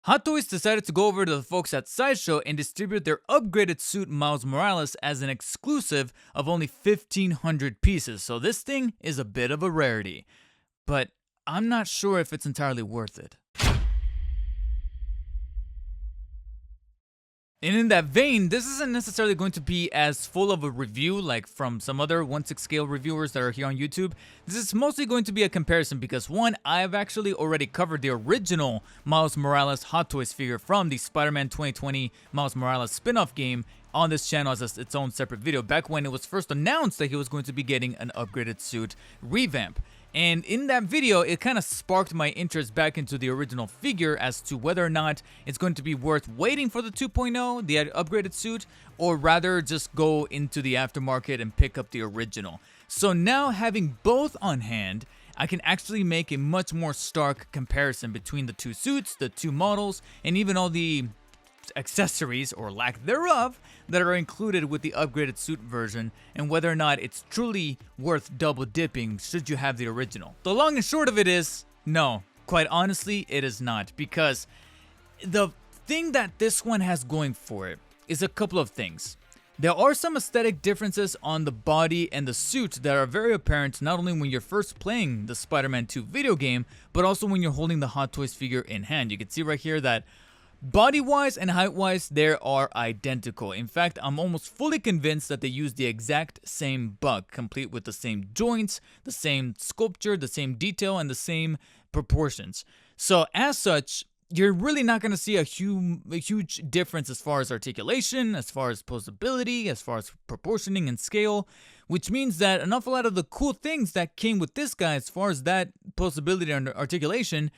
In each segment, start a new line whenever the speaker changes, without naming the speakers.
Hot Toys decided to go over to the folks at Sideshow and distribute their upgraded suit Miles Morales as an exclusive of only 1,500 pieces, so this thing is a bit of a rarity. But I'm not sure if it's entirely worth it. And in that vein, this isn't necessarily going to be as full of a review like from some other 1/6 scale reviewers that are here on YouTube. This is mostly going to be a comparison because one, I have actually already covered the original Miles Morales Hot Toys figure from the Spider-Man 2020 Miles Morales spin-off game on this channel as its own separate video back when it was first announced that he was going to be getting an upgraded suit revamp. And in that video, it kind of sparked my interest back into the original figure as to whether or not it's going to be worth waiting for the 2.0, the upgraded suit, or rather just go into the aftermarket and pick up the original. So now having both on hand, I can actually make a much more stark comparison between the two suits, the two models, and even all the accessories, or lack thereof, that are included with the upgraded suit version, and whether or not it's truly worth double dipping should you have the original. The long and short of it is, no, quite honestly, it is not, because the thing that this one has going for it is a couple of things. There are some aesthetic differences on the body and the suit that are very apparent not only when you're first playing the Spider-Man 2 video game, but also when you're holding the Hot Toys figure in hand. You can see right here that body-wise and height-wise, they are identical. In fact, I'm almost fully convinced that they use the exact same buck, complete with the same joints, the same sculpture, the same detail, and the same proportions. So as such, you're really not going to see a huge difference as far as articulation, as far as posability, as far as proportioning and scale, which means that an awful lot of the cool things that came with this guy as far as that posability and articulation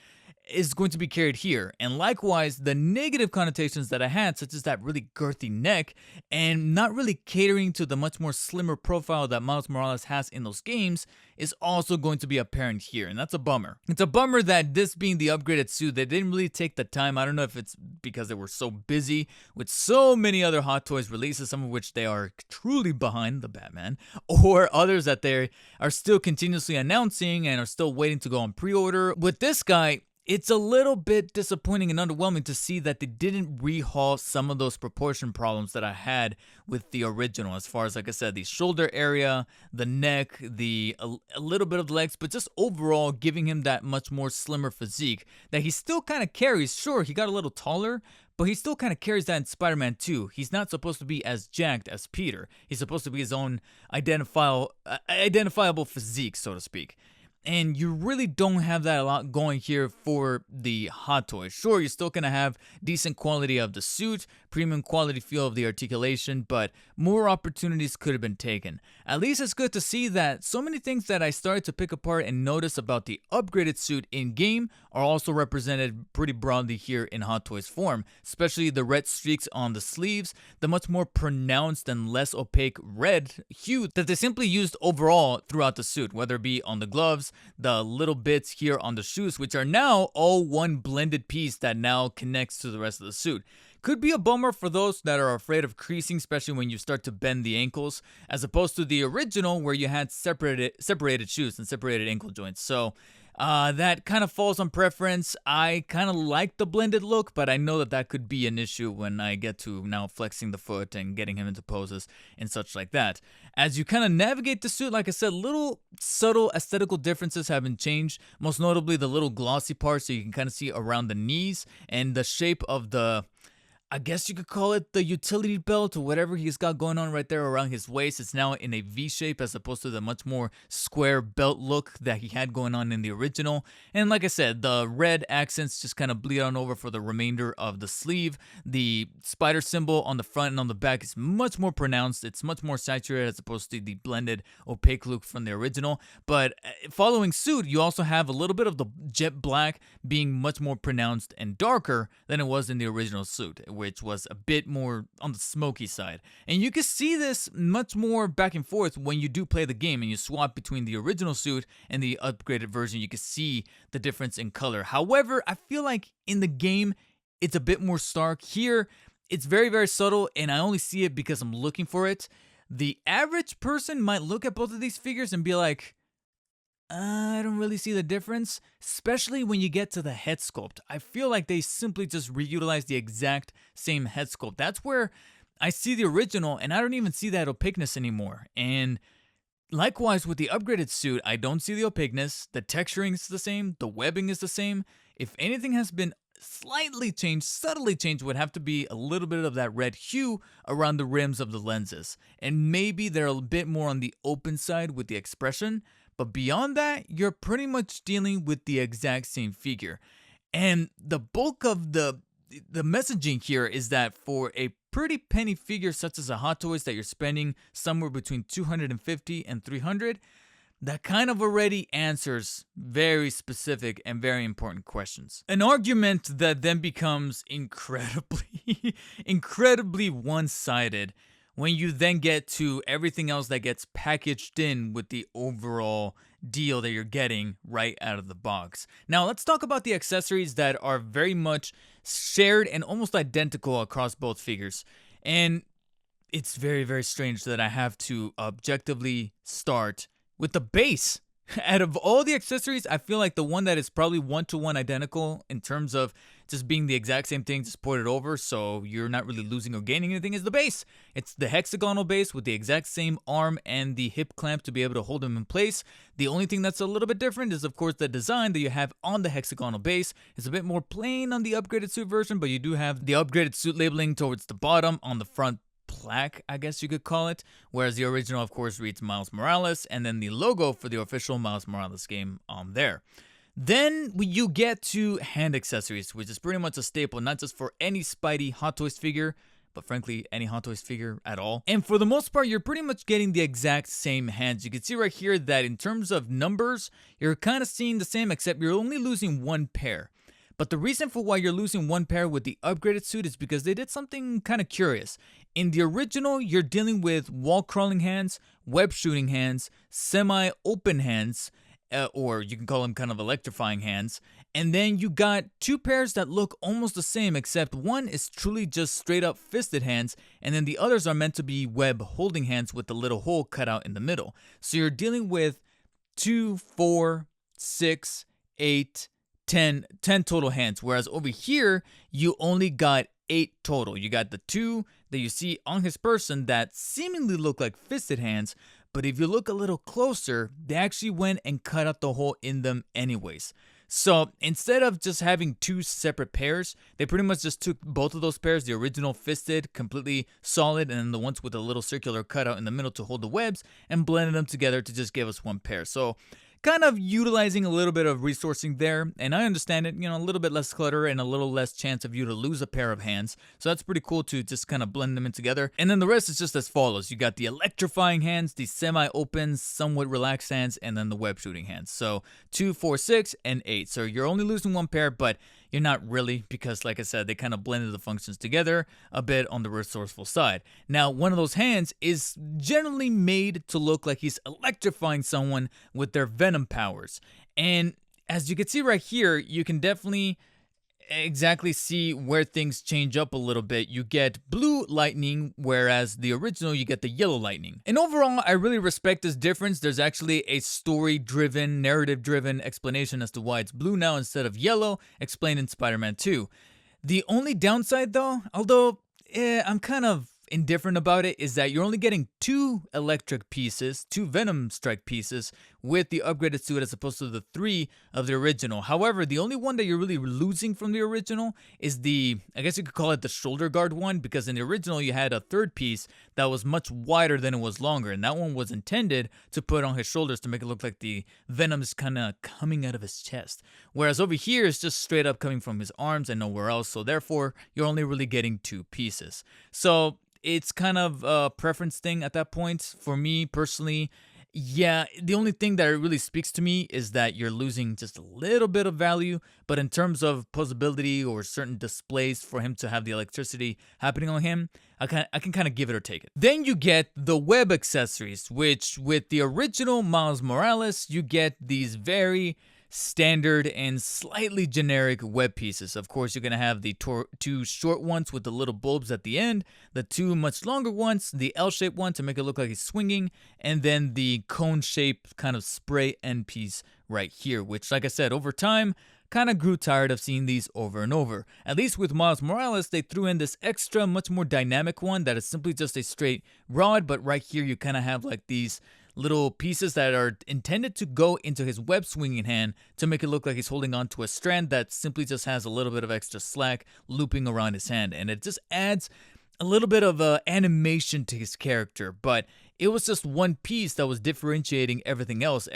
is going to be carried here. And likewise, the negative connotations that I had, such as that really girthy neck and not really catering to the much more slimmer profile that Miles Morales has in those games, is also going to be apparent here, and that's a bummer. It's a bummer that this being the upgraded suit, they didn't really take the time. I don't know if it's because they were so busy with so many other Hot Toys releases, some of which they are truly behind the Batman, or others that they are still continuously announcing and are still waiting to go on pre-order. With this guy, it's a little bit disappointing and underwhelming to see that they didn't rehaul some of those proportion problems that I had with the original, as far as, like I said, the shoulder area, the neck, a little bit of the legs, but just overall giving him that much more slimmer physique that he still kind of carries. Sure, he got a little taller, but he still kind of carries that in Spider-Man 2. He's not supposed to be as jacked as Peter. He's supposed to be his own identifiable physique, so to speak. And you really don't have that a lot going here for the Hot Toys. Sure, you're still going to have decent quality of the suit, premium quality feel of the articulation, but more opportunities could have been taken. At least it's good to see that so many things that I started to pick apart and notice about the upgraded suit in-game are also represented pretty broadly here in Hot Toys form, especially the red streaks on the sleeves, the much more pronounced and less opaque red hue that they simply used overall throughout the suit, whether it be on the gloves, the little bits here on the shoes, which are now all one blended piece that now connects to the rest of the suit. Could be a bummer for those that are afraid of creasing, especially when you start to bend the ankles, as opposed to the original where you had separated shoes and separated ankle joints. So that kind of falls on preference. I kind of like the blended look, but I know that that could be an issue when I get to now flexing the foot and getting him into poses and such like that. As you kind of navigate the suit, like I said, little subtle aesthetical differences have been changed, most notably the little glossy part so you can kind of see around the knees and the shape of the, I guess you could call it the utility belt or whatever he's got going on right there around his waist. It's now in a V shape as opposed to the much more square belt look that he had going on in the original. And like I said, the red accents just kind of bleed on over for the remainder of the sleeve. The spider symbol on the front and on the back is much more pronounced. It's much more saturated as opposed to the blended opaque look from the original. But following suit, you also have a little bit of the jet black being much more pronounced and darker than it was in the original suit, which was a bit more on the smoky side. And you can see this much more back and forth when you do play the game and you swap between the original suit and the upgraded version. You can see the difference in color. However, I feel like in the game, it's a bit more stark. Here, it's very, very subtle, and I only see it because I'm looking for it. The average person might look at both of these figures and be like, I don't really see the difference, especially when you get to the head sculpt. I feel like they simply just reutilize the exact same head sculpt. That's where I see the original, and I don't even see that opaqueness anymore. And likewise with the upgraded suit, I don't see the opaqueness. The texturing is the same. The webbing is the same. If anything has been slightly changed, subtly changed, would have to be a little bit of that red hue around the rims of the lenses. And maybe they're a bit more on the open side with the expression. But beyond that, you're pretty much dealing with the exact same figure. And the bulk of the messaging here is that for a pretty penny figure such as a Hot Toys that you're spending somewhere between $250 and $300, that kind of already answers very specific and very important questions. An argument that then becomes incredibly one-sided when you then get to everything else that gets packaged in with the overall deal that you're getting right out of the box. Now, let's talk about the accessories that are very much shared and almost identical across both figures. And it's very, very strange that I have to objectively start with the base. Out of all the accessories, I feel like the one that is probably one-to-one identical in terms of just being the exact same thing, just ported over, so you're not really losing or gaining anything, is the base. It's the hexagonal base with the exact same arm and the hip clamp to be able to hold them in place. The only thing that's a little bit different is, of course, the design that you have on the hexagonal base. It's a bit more plain on the upgraded suit version, but you do have the upgraded suit labeling towards the bottom on the front plaque, I guess you could call it, whereas the original, of course, reads Miles Morales, and then the logo for the official Miles Morales game on there. Then you get to hand accessories, which is pretty much a staple, not just for any Spidey Hot Toys figure, but frankly, any Hot Toys figure at all. And for the most part, you're pretty much getting the exact same hands. You can see right here that in terms of numbers, you're kind of seeing the same, except you're only losing one pair. But the reason for why you're losing one pair with the upgraded suit is because they did something kind of curious. In the original, you're dealing with wall crawling hands, web shooting hands, semi-open hands, or you can call them kind of electrifying hands. And then you got two pairs that look almost the same, except one is truly just straight up fisted hands, and then the others are meant to be web holding hands with the little hole cut out in the middle. So you're dealing with 2, 4, 6, 8, 10 total hands, whereas over here you only got 8 total. You got the 2 that you see on his person that seemingly look like fisted hands, but if you look a little closer, they actually went and cut out the hole in them anyways. So instead of just having 2 separate pairs, they pretty much just took both of those pairs, the original fisted, completely solid, and then the ones with a little circular cutout in the middle to hold the webs, and blended them together to just give us one pair. So kind of utilizing a little bit of resourcing there, and I understand it, a little bit less clutter and a little less chance of you to lose a pair of hands. So that's pretty cool to just kind of blend them in together. And then the rest is just as follows. You got the electrifying hands, the semi-open, somewhat relaxed hands, and then the web shooting hands. So 2, 4, 6, and 8. So you're only losing one pair, but you're not really, because like I said, they kind of blended the functions together a bit on the resourceful side. Now, one of those hands is generally made to look like he's electrifying someone with their venom powers. And as you can see right here, you can definitely exactly see where things change up a little bit. You get blue lightning, whereas the original you get the yellow lightning. And overall, I really respect this difference. There's actually a story-driven, narrative-driven explanation as to why it's blue now instead of yellow, explained in Spider-Man 2. The only downside though, although I'm kind of indifferent about it, is that you're only getting 2 electric pieces, 2 Venom Strike pieces with the upgraded suit as opposed to the 3 of the original. However, the only one that you're really losing from the original is the, I guess you could call it the shoulder guard one, because in the original you had a 3rd piece that was much wider than it was longer, and that one was intended to put on his shoulders to make it look like the Venom is kind of coming out of his chest. Whereas over here it's just straight up coming from his arms and nowhere else, so therefore you're only really getting 2 pieces. So it's kind of a preference thing at that point. For me personally, yeah, the only thing that really speaks to me is that you're losing just a little bit of value, but in terms of posability or certain displays for him to have the electricity happening on him, I can kind of give it or take it. Then you get the web accessories, which with the original Miles Morales, you get these very standard and slightly generic web pieces. Of course, you're going to have the two short ones with the little bulbs at the end, the two much longer ones, the L-shaped one to make it look like he's swinging, and then the cone-shaped kind of spray end piece right here, which, like I said, over time, kind of grew tired of seeing these over and over. At least with Miles Morales, they threw in this extra, much more dynamic one that is simply just a straight rod, but right here you kind of have like these little pieces that are intended to go into his web swinging hand to make it look like he's holding on to a strand that simply just has a little bit of extra slack looping around his hand, and it just adds a little bit of animation to his character. But it was just one piece that was differentiating everything else.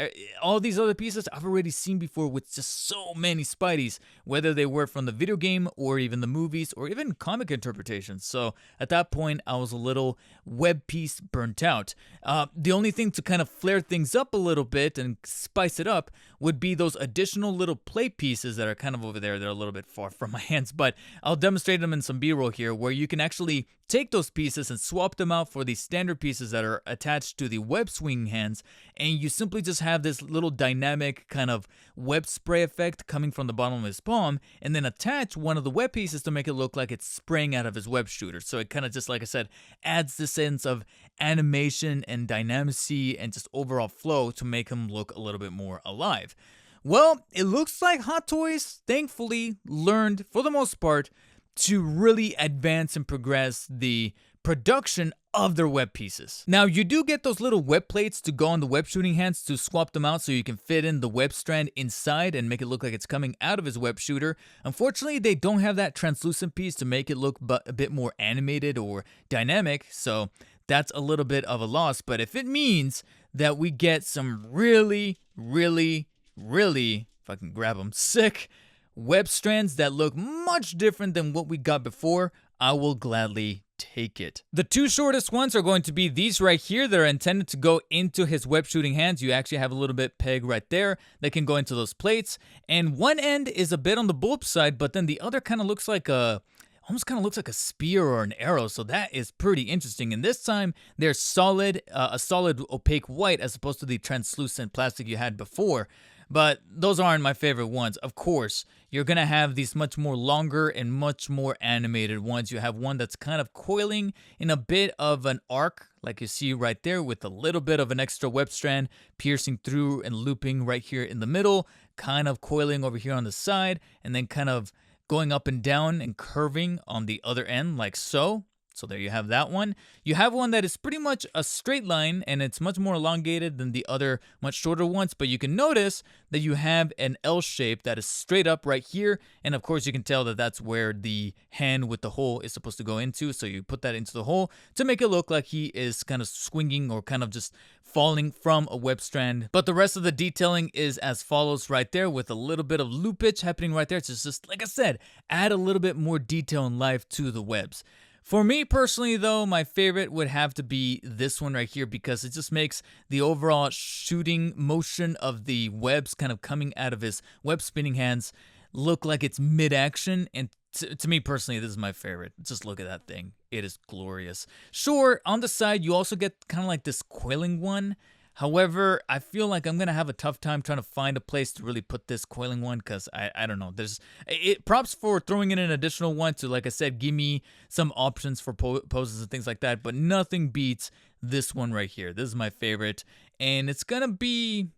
All these other pieces I've already seen before with just so many Spideys, whether they were from the video game or even the movies or even comic interpretations. So at that point, I was a little web piece burnt out. The only thing to kind of flare things up a little bit and spice it up would be those additional little play pieces that are kind of over there. They're a little bit far from my hands, but I'll demonstrate them in some B-roll here where you can actually take those pieces and swap them out for these standard pieces that are attached to the web swinging hands, and you simply just have this little dynamic kind of web spray effect coming from the bottom of his palm, and then attach one of the web pieces to make it look like it's spraying out of his web shooter. So it kind of just, like I said, adds the sense of animation and dynamicy and just overall flow to make him look a little bit more alive. Well, it looks like Hot Toys, thankfully, learned, for the most part, to really advance and progress the production of their web pieces. Now, you do get those little web plates to go on the web shooting hands to swap them out so you can fit in the web strand inside and make it look like it's coming out of his web shooter. Unfortunately, they don't have that translucent piece to make it look a bit more animated or dynamic, so that's a little bit of a loss. But if it means that we get some really, if I can grab them, sick web strands that look much different than what we got before, I will gladly take it. The two shortest ones are going to be these right here that are intended to go into his web shooting hands. You actually have a little bit peg right there that can go into those plates, and one end is a bit on the bulb side, but then the other kind of looks like a spear or an arrow, so that is pretty interesting. And this time they're solid, a solid opaque white as opposed to the translucent plastic you had before. But those aren't my favorite ones. Of course, you're going to have these much more longer and much more animated ones. You have one that's kind of coiling in a bit of an arc, like you see right there, with a little bit of an extra web strand piercing through and looping right here in the middle, kind of coiling over here on the side, and then kind of going up and down and curving on the other end like so. So there you have that one. You have one that is pretty much a straight line, and it's much more elongated than the other much shorter ones, but you can notice that you have an L shape that is straight up right here, and of course you can tell that that's where the hand with the hole is supposed to go into, so you put that into the hole to make it look like he is kind of swinging or kind of just falling from a web strand. But the rest of the detailing is as follows right there, with a little bit of loopage happening right there. It's just, like I said, add a little bit more detail and life to the webs. For me personally, though, my favorite would have to be this one right here, because it just makes the overall shooting motion of the webs kind of coming out of his web spinning hands look like it's mid-action. And to me personally, this is my favorite. Just look at that thing. It is glorious. Sure, on the side, you also get kind of like this coiling one. However, I feel like I'm going to have a tough time trying to find a place to really put this coiling one, because I don't know. Props for throwing in an additional one to, like I said, give me some options for poses and things like that, but nothing beats this one right here. This is my favorite, and it's going to be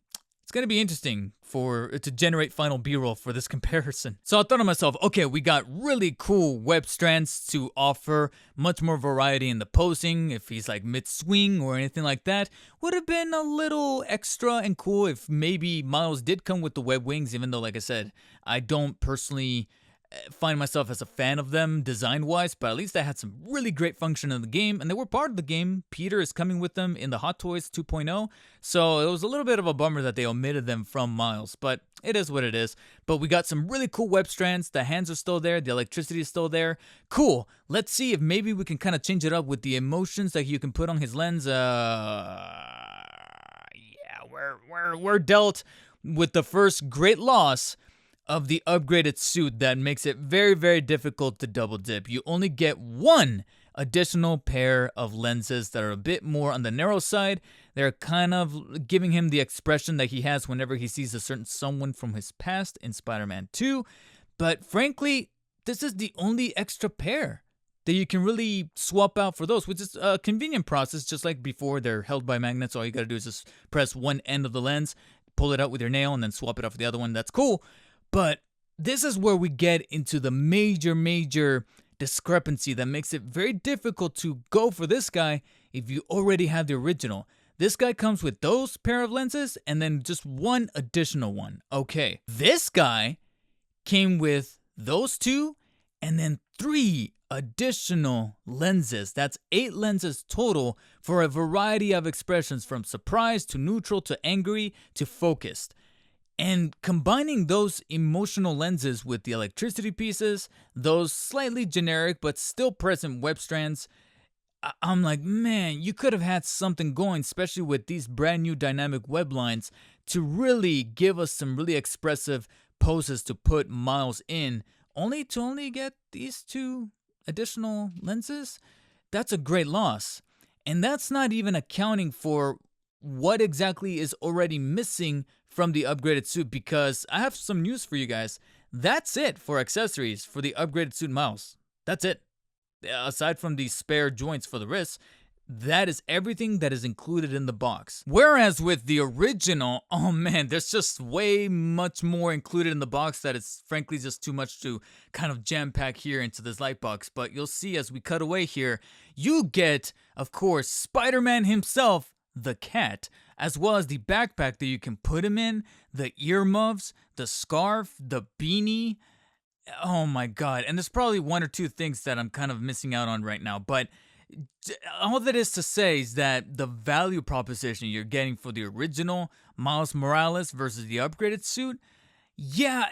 interesting to generate final B-roll for this comparison. So I thought to myself, okay, we got really cool web strands to offer, much more variety in the posing. If he's like mid-swing or anything like that, would have been a little extra and cool if maybe Miles did come with the web wings, even though, like I said, I don't personally find myself as a fan of them design-wise, but at least they had some really great function in the game, and they were part of the game. Peter is coming with them in the Hot Toys 2.0, so it was a little bit of a bummer that they omitted them from Miles, but it is what it is. But we got some really cool web strands. The hands are still there. The electricity is still there. Cool. Let's see if maybe we can kind of change it up with the emotions that you can put on his lens. We're dealt with the first great loss of the upgraded suit that makes it very, very difficult to double dip. You only get one additional pair of lenses that are a bit more on the narrow side. They're kind of giving him the expression that he has whenever he sees a certain someone from his past in Spider-Man 2. But frankly, this is the only extra pair that you can really swap out for those, which is a convenient process. Just like before, they're held by magnets. All you gotta do is just press one end of the lens, pull it out with your nail, and then swap it out for the other one. That's cool. But this is where we get into the major discrepancy that makes it very difficult to go for this guy if you already have the original. This guy comes with those pair of lenses and then just one additional one. Okay, this guy came with those two and then 3 additional lenses. That's 8 lenses total for a variety of expressions, from surprise to neutral to angry to focused. And combining those emotional lenses with the electricity pieces, those slightly generic but still present web strands, I'm like, man, you could have had something going, especially with these brand new dynamic web lines, to really give us some really expressive poses to put Miles in, only to get these 2 additional lenses. That's a great loss. And that's not even accounting for what exactly is already missing from the upgraded suit, because I have some news for you guys. That's it for accessories for the upgraded suit Miles. That's it. Aside from the spare joints for the wrists, that is everything that is included in the box. Whereas with the original, oh man, there's just way much more included in the box that is frankly just too much to kind of jam pack here into this light box. But you'll see as we cut away here, you get, of course, Spider-Man himself, the cat, as well as the backpack that you can put him in, the earmuffs, the scarf, the beanie. Oh my god. And there's probably 1 or 2 things that I'm kind of missing out on right now, but all that is to say is that the value proposition you're getting for the original Miles Morales versus the upgraded suit, yeah,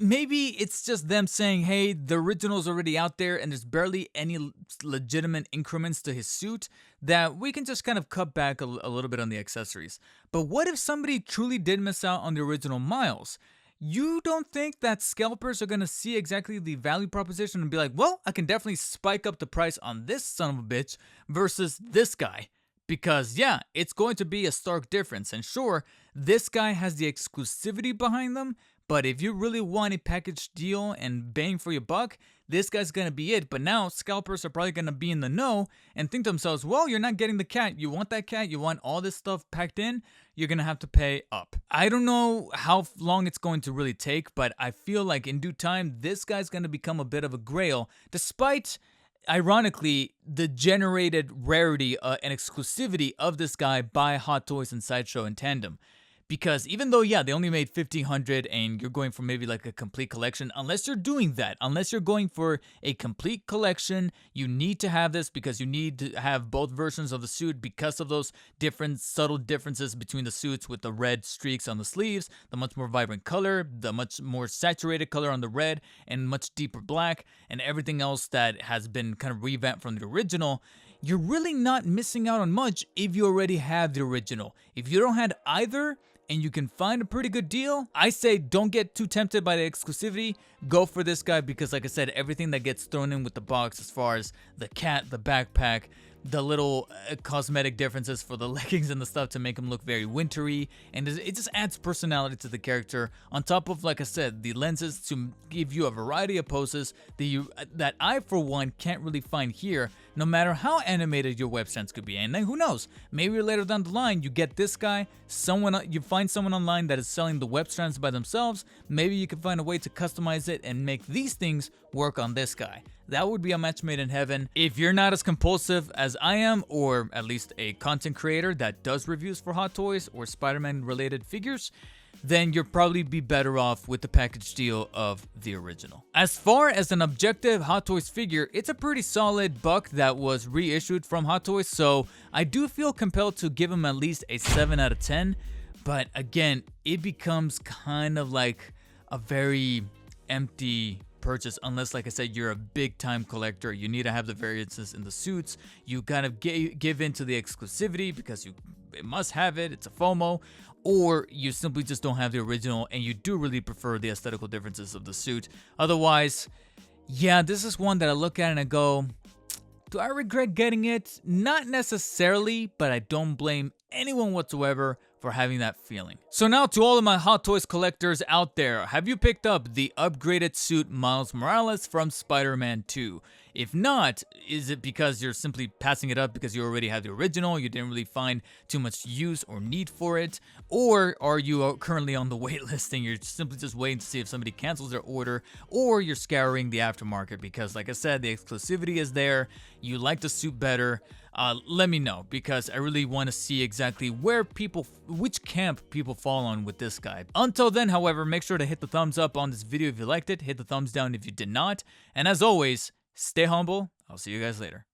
maybe it's just them saying, hey, the original's already out there and there's barely any legitimate increments to his suit, that we can just kind of cut back a little bit on the accessories. But what if somebody truly did miss out on the original Miles? You don't think that scalpers are going to see exactly the value proposition and be like, well, I can definitely spike up the price on this son of a bitch versus this guy? Because yeah, it's going to be a stark difference. And sure, this guy has the exclusivity behind them, but if you really want a package deal and bang for your buck, this guy's going to be it. But now scalpers are probably going to be in the know and think to themselves, well, you're not getting the cat. You want that cat? You want all this stuff packed in? You're going to have to pay up. I don't know how long it's going to really take, but I feel like in due time, this guy's going to become a bit of a grail, despite, ironically, the generated rarity and exclusivity of this guy by Hot Toys and Sideshow in tandem. Because even though, yeah, they only made 1,500 and you're going for maybe like a complete collection, unless you're doing that, unless you're going for a complete collection, you need to have this because you need to have both versions of the suit because of those different subtle differences between the suits, with the red streaks on the sleeves, the much more vibrant color, the much more saturated color on the red, and much deeper black, and everything else that has been kind of revamped from the original. You're really not missing out on much if you already have the original. If you don't have either, and you can find a pretty good deal, I say don't get too tempted by the exclusivity. Go for this guy because, like I said, everything that gets thrown in with the box, as far as the cat, the backpack, the little cosmetic differences for the leggings and the stuff to make him look very wintry, and it just adds personality to the character, on top of, like I said, the lenses to give you a variety of poses that I, for one, can't really find here, no matter how animated your web strands could be. And then who knows, maybe later down the line you get this guy, you find someone online that is selling the web strands by themselves, maybe you can find a way to customize it and make these things work on this guy. That would be a match made in heaven. If you're not as compulsive as I am, or at least a content creator that does reviews for Hot Toys or Spider-Man related figures, then you'll probably be better off with the package deal of the original. As far as an objective Hot Toys figure, it's a pretty solid buck that was reissued from Hot Toys, so I do feel compelled to give him at least a 7 out of 10. But again, it becomes kind of like a very empty purchase unless, like I said, you're a big time collector. You need to have the variances in the suits. You kind of give in to the exclusivity because you must have it. It's a FOMO. Or you simply just don't have the original and you do really prefer the aesthetical differences of the suit. Otherwise, yeah, this is one that I look at and I go, Do I regret getting it? Not necessarily, but I don't blame anyone whatsoever for having that feeling. So now to all of my Hot Toys collectors out there, have you picked up the upgraded suit Miles Morales from Spider-Man 2? If not, is it because you're simply passing it up because you already have the original, you didn't really find too much use or need for it? Or are you currently on the wait list and you're simply just waiting to see if somebody cancels their order, or you're scouring the aftermarket because, like I said, the exclusivity is there, you like the suit better? Let me know, because I really want to see exactly which camp people fall on with this guy. Until then, however, make sure to hit the thumbs up on this video if you liked it, hit the thumbs down if you did not, and as always, stay humble. I'll see you guys later.